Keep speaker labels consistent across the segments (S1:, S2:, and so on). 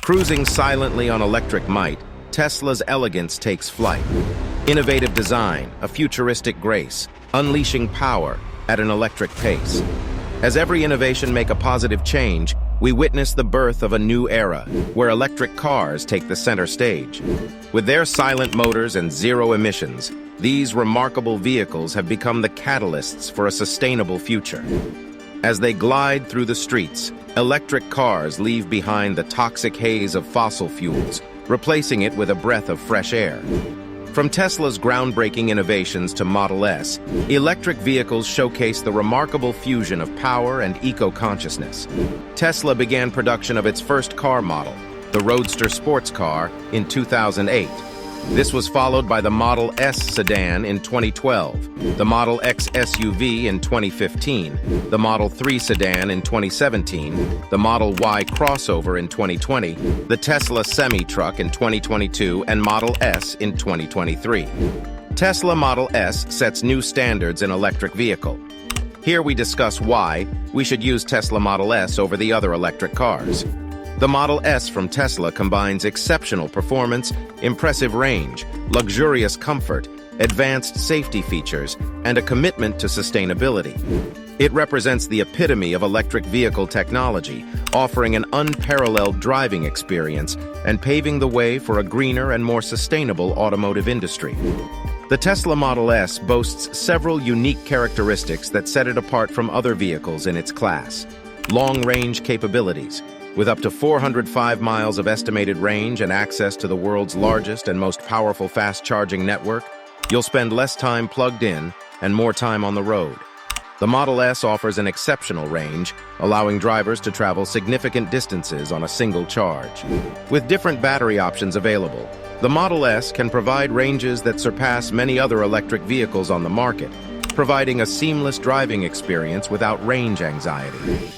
S1: Cruising silently on electric might, Tesla's elegance takes flight. Innovative design, a futuristic grace, unleashing power at an electric pace. As every innovation make a positive change, we witness the birth of a new era, where electric cars take the center stage. With their silent motors and zero emissions, these remarkable vehicles have become the catalysts for a sustainable future. As they glide through the streets, electric cars leave behind the toxic haze of fossil fuels, replacing it with a breath of fresh air. From Tesla's groundbreaking innovations to Model S, electric vehicles showcase the remarkable fusion of power and eco-consciousness. Tesla began production of its first car model, the Roadster sports car, in 2008. This was followed by the Model S sedan in 2012, the Model X SUV in 2015, the Model 3 sedan in 2017, the Model Y crossover in 2020, the Tesla semi-truck in 2022, and Model S in 2023. Tesla Model S sets new standards in electric vehicle. Here we discuss why we should use Tesla Model S over the other electric cars. The Model S from Tesla combines exceptional performance, impressive range, luxurious comfort, advanced safety features, and a commitment to sustainability. It represents the epitome of electric vehicle technology, offering an unparalleled driving experience and paving the way for a greener and more sustainable automotive industry. The Tesla Model S boasts several unique characteristics that set it apart from other vehicles in its class. Long-range capabilities. With up to 405 miles of estimated range and access to the world's largest and most powerful fast-charging network, you'll spend less time plugged in and more time on the road. The Model S offers an exceptional range, allowing drivers to travel significant distances on a single charge. With different battery options available, the Model S can provide ranges that surpass many other electric vehicles on the market, providing a seamless driving experience without range anxiety.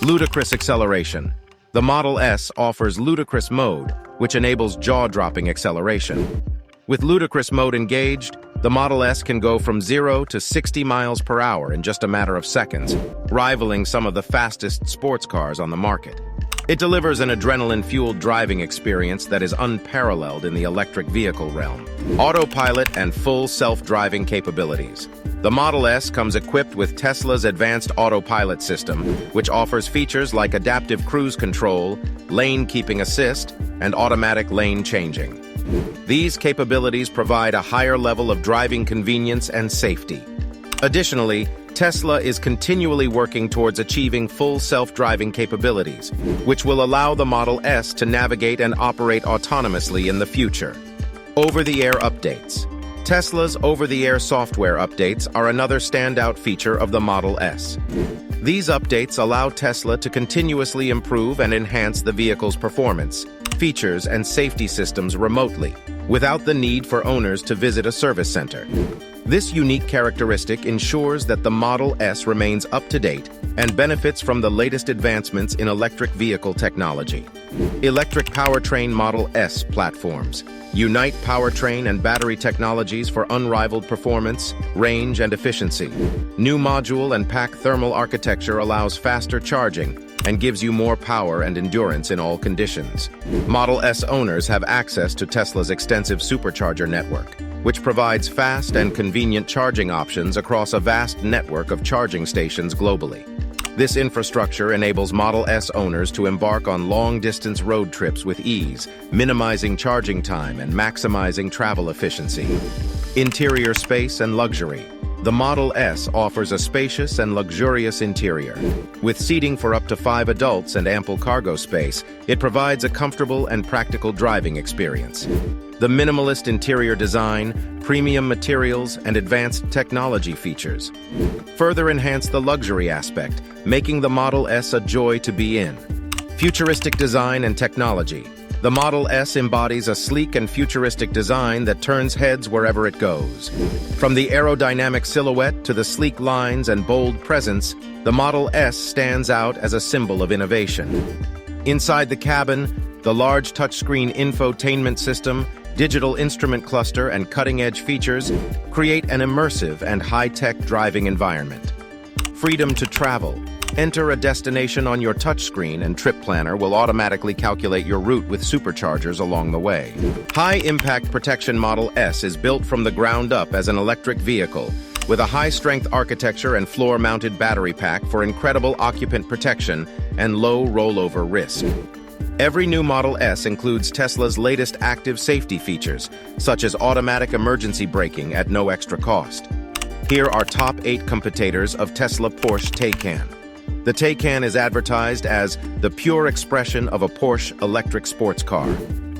S1: Ludicrous Acceleration. The Model S offers Ludicrous Mode, which enables jaw-dropping acceleration. With Ludicrous Mode engaged, the Model S can go from 0 to 60 miles per hour in just a matter of seconds, rivaling some of the fastest sports cars on the market. It delivers an adrenaline-fueled driving experience that is unparalleled in the electric vehicle realm. Autopilot and full self-driving capabilities. The Model S comes equipped with Tesla's advanced autopilot system, which offers features like adaptive cruise control, lane keeping assist, and automatic lane changing. These capabilities provide a higher level of driving convenience and safety. Additionally, Tesla is continually working towards achieving full self-driving capabilities, which will allow the Model S to navigate and operate autonomously in the future. Over-the-air updates. Tesla's over-the-air software updates are another standout feature of the Model S. These updates allow Tesla to continuously improve and enhance the vehicle's performance, features, and safety systems remotely, without the need for owners to visit a service center. This unique characteristic ensures that the Model S remains up-to-date and benefits from the latest advancements in electric vehicle technology. Electric powertrain Model S platforms unite powertrain and battery technologies for unrivaled performance, range, and efficiency. New module and pack thermal architecture allows faster charging and gives you more power and endurance in all conditions. Model S owners have access to Tesla's extensive supercharger network, which provides fast and convenient charging options across a vast network of charging stations globally. This infrastructure enables Model S owners to embark on long-distance road trips with ease, minimizing charging time and maximizing travel efficiency. Interior space and luxury. The Model S offers a spacious and luxurious interior. With seating for up to 5 adults and ample cargo space, it provides a comfortable and practical driving experience. The minimalist interior design, premium materials, and advanced technology features further enhance the luxury aspect, making the Model S a joy to be in. Futuristic design and technology. The Model S embodies a sleek and futuristic design that turns heads wherever it goes. From the aerodynamic silhouette to the sleek lines and bold presence, the Model S stands out as a symbol of innovation. Inside the cabin, the large touchscreen infotainment system, digital instrument cluster, and cutting-edge features create an immersive and high-tech driving environment. Freedom to travel. Enter a destination on your touchscreen and Trip Planner will automatically calculate your route with superchargers along the way. High-impact protection Model S is built from the ground up as an electric vehicle, with a high-strength architecture and floor-mounted battery pack for incredible occupant protection and low rollover risk. Every new Model S includes Tesla's latest active safety features, such as automatic emergency braking at no extra cost. Here are top 8 competitors of Tesla Porsche Taycan. The Taycan is advertised as the pure expression of a Porsche electric sports car.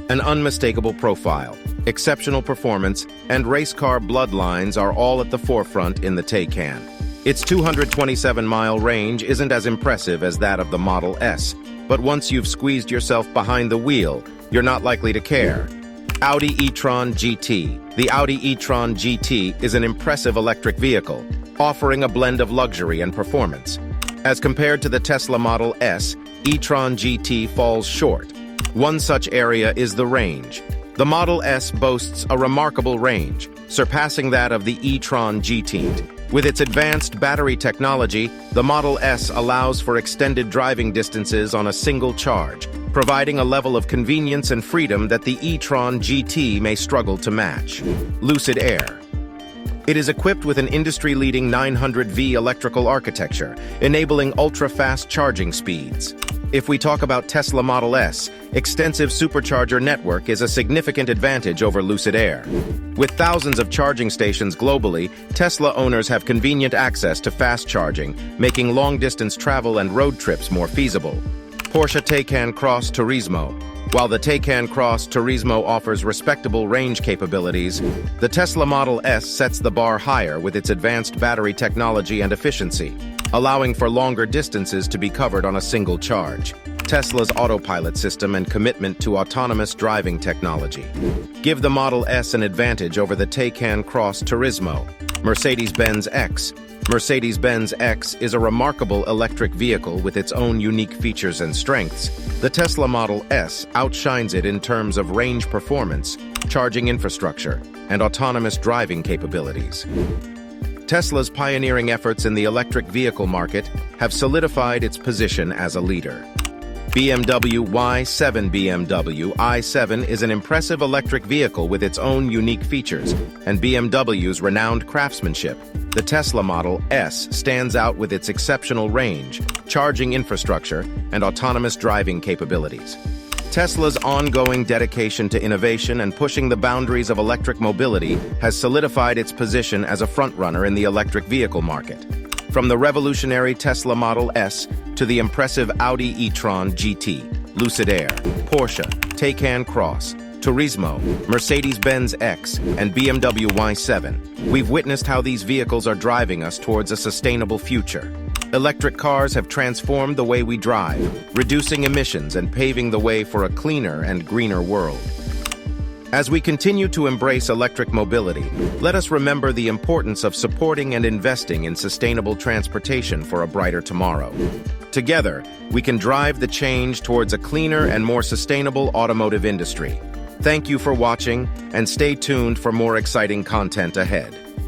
S1: An unmistakable profile, exceptional performance, and race car bloodlines are all at the forefront in the Taycan. Its 227-mile range isn't as impressive as that of the Model S, but once you've squeezed yourself behind the wheel, you're not likely to care. Audi e-tron GT. The Audi e-tron GT is an impressive electric vehicle, offering a blend of luxury and performance. As compared to the Tesla Model S, e-tron GT falls short. One such area is the range. The Model S boasts a remarkable range, surpassing that of the e-tron GT. With its advanced battery technology, the Model S allows for extended driving distances on a single charge, providing a level of convenience and freedom that the e-tron GT may struggle to match. Lucid Air. It is equipped with an industry-leading 900V electrical architecture, enabling ultra-fast charging speeds. If we talk about Tesla Model S, extensive supercharger network is a significant advantage over Lucid Air. With thousands of charging stations globally, Tesla owners have convenient access to fast charging, making long-distance travel and road trips more feasible. Porsche Taycan Cross Turismo. While the Taycan Cross Turismo offers respectable range capabilities, the Tesla Model S sets the bar higher with its advanced battery technology and efficiency, allowing for longer distances to be covered on a single charge. Tesla's autopilot system and commitment to autonomous driving technology give the Model S an advantage over the Taycan Cross Turismo. Mercedes-Benz X. Mercedes-Benz X is a remarkable electric vehicle with its own unique features and strengths. The Tesla Model S outshines it in terms of range performance, charging infrastructure, and autonomous driving capabilities. Tesla's pioneering efforts in the electric vehicle market have solidified its position as a leader. BMW Y7. BMW i7 is an impressive electric vehicle with its own unique features and BMW's renowned craftsmanship. The Tesla Model S stands out with its exceptional range, charging infrastructure, and autonomous driving capabilities. Tesla's ongoing dedication to innovation and pushing the boundaries of electric mobility has solidified its position as a frontrunner in the electric vehicle market. From the revolutionary Tesla Model S to the impressive Audi e-tron GT, Lucid Air, Porsche, Taycan Cross, Turismo, Mercedes-Benz X, and BMW Y7, we've witnessed how these vehicles are driving us towards a sustainable future. Electric cars have transformed the way we drive, reducing emissions and paving the way for a cleaner and greener world. As we continue to embrace electric mobility, let us remember the importance of supporting and investing in sustainable transportation for a brighter tomorrow. Together, we can drive the change towards a cleaner and more sustainable automotive industry. Thank you for watching, and stay tuned for more exciting content ahead.